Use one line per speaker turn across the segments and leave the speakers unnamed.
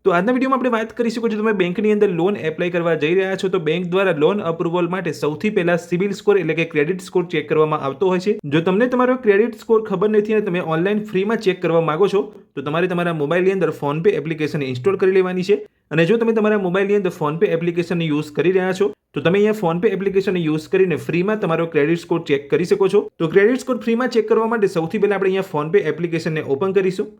તો આજના વિડીયોમાં આપણે વાત કરીશું કે જો તમે બેંકની અંદર લોન એપ્લાય કરવા જઈ રહ્યા છો તો બેંક દ્વારા લોન અપ્રુવલ માટે સૌથી પહેલા સિવિલ સ્કોર એટલે કે ક્રેડિટ સ્કોર ચેક કરવામાં આવતો હોય છે। જો તમને તમારો ક્રેડિટ સ્કોર ખબર નથી અને તમે ઓનલાઈન ફ્રીમાં ચેક કરવા માંગો છો તો તમારે તમારા મોબાઈલની અંદર ફોનપે એપ્લિકેશન ઇન્સ્ટોલ કરી લેવાની છે। અને જો તમે તમારા મોબાઈલની અંદર ફોનપે એપ્લિકેશન યુઝ કરી રહ્યા છો તો તમે અહીંયા ફોનપે એપ્લિકેશન યુઝ કરીને ફ્રીમાં તમારો ક્રેડિટ સ્કોર ચેક કરી શકો છો। તો ક્રેડિટ સ્કોર ફ્રીમાં ચેક કરવા માટે સૌથી પહેલા આપણે અહીંયા ફોનપે એપ્લિકેશનને ઓપન કરીશું।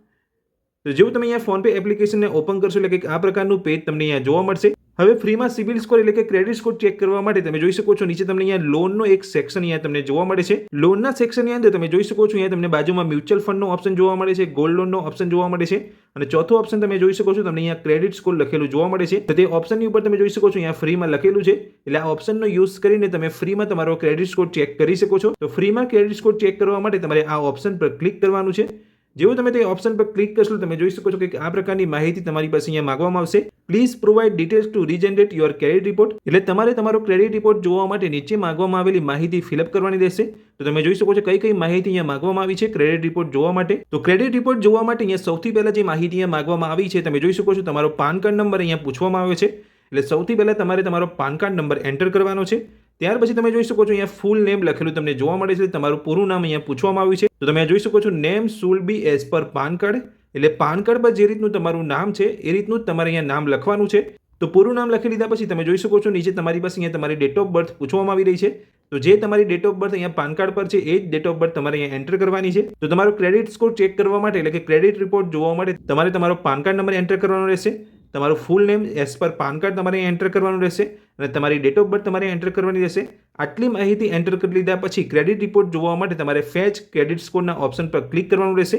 તો જેવું તમે અહીંયા ફોનપે એપ્લિકેશનને ઓપન કરશો એટલે કે આ પ્રકારનું પેજ તમને અહીંયા જોવા મળશે। હવે ફ્રીમાં સિવિલ સ્કોર એટલે કે ક્રેડિટ સ્કોર ચેક કરવા માટે તમે જોઈ શકો છો નીચે તમને અહીંયા લોનનો એક સેક્શન અહીંયા તમને જોવા મળે છે। લોનના સેક્શનની અંદર તમે જોઈ શકો છો અહીંયા તમને બાજુમાં મ્યુચ્યુઅલ ફંડનો ઓપ્શન જોવા મળે છે, ગોલ્ડ લોનનો ઓપ્શન જોવા મળે છે અને ચોથો ઓપ્શન તમે જોઈ શકો છો તમને અહીંયા ક્રેડિટ સ્કોર લખેલું જોવા મળે છે। તો તે ઓપ્શનની ઉપર તમે જોઈ શકો છો અહીંયા ફ્રીમાં લખેલું છે એટલે આ ઓપ્શનનો યુઝ કરીને તમે ફ્રીમાં તમારો ક્રેડિટ સ્કોર ચેક કરી શકો છો। તો ફ્રીમાં ક્રેડિટ સ્કોર ચેક કરવા માટે તમારે આ ઓપ્શન પર ક્લિક કરવાનું છે। જેવું તમે તે ઓપ્શન પર ક્લિક કરશો તમે જોઈ શકો છો કે આ પ્રકારની માહિતી તમારી પાસે અહીંયા માંગવામાં આવશે। Please provide details to regenerate your credit report એટલે તમારે તમારો ક્રેડિટ રિપોર્ટ જોવા માટે નીચે માંગવામાં આવેલી માહિતી ફિલઅપ કરવાની રહેશે। તો તમે જોઈ શકો છો કઈ કઈ માહિતી અહીંયા માંગવામાં આવી છે ક્રેડિટ રિપોર્ટ જોવા માટે। તો ક્રેડિટ રિપોર્ટ જોવા માટે અહીંયા સૌથી પહેલા જે માહિતી અહીંયા માંગવામાં આવી છે તમે જોઈ શકો છો તમારો પાન કાર્ડ નંબર અહીંયા પૂછવામાં આવ્યો છે। એટલે સૌથી પહેલા તમારે તમારો પાન કાર્ડ નંબર એન્ટર કરવાનો છે। ત્યાર પછી તમે જોઈ શકો છો અહીંયા ફૂલ નેમ લખેલું તમને જોવા મળે છે। તમારું પૂરું નામ અહીંયા પૂછવામાં આવ્યું છે તો તમે જોઈ શકો છો name should be as per PAN card એટલે પાન કાર્ડ પર જે રીતનું તમારું નામ છે એ રીતનું જ તમારે અહીંયા નામ લખવાનું છે। તો પૂરું નામ લખી લીધા પછી તમે જોઈ શકો છો નીચે તમારી પાસે અહીંયા તમારી ડેટ ઓફ બર્થ પૂછવામાં આવી રહી છે। તો જે તમારી ડેટ ઓફ બર્થ અહીંયા પાન કાર્ડ પર છે એ જ ડેટ ઓફ બર્થ તમારે અહીંયા એન્ટર કરવાની છે। તો તમારો ક્રેડિટ સ્કોર ચેક કરવા માટે એટલે કે ક્રેડિટ રિપોર્ટ જોવા માટે તમારે તમારો પાન કાર્ડ નંબર એન્ટર કરવાનો રહેશે, તમારું ફૂલ name as per PAN card તમારે એન્ટર કરવાનું રહેશે અને તમારી ડેટ ઓફ બર્થ તમારે એન્ટર કરવાની રહેશે। આટલી માહિતી એન્ટર કરી લીધા પછી ક્રેડિટ રિપોર્ટ જોવા માટે તમારે ફેચ ક્રેડિટ સ્કોરના ઓપ્શન પર ક્લિક કરવાનું રહેશે।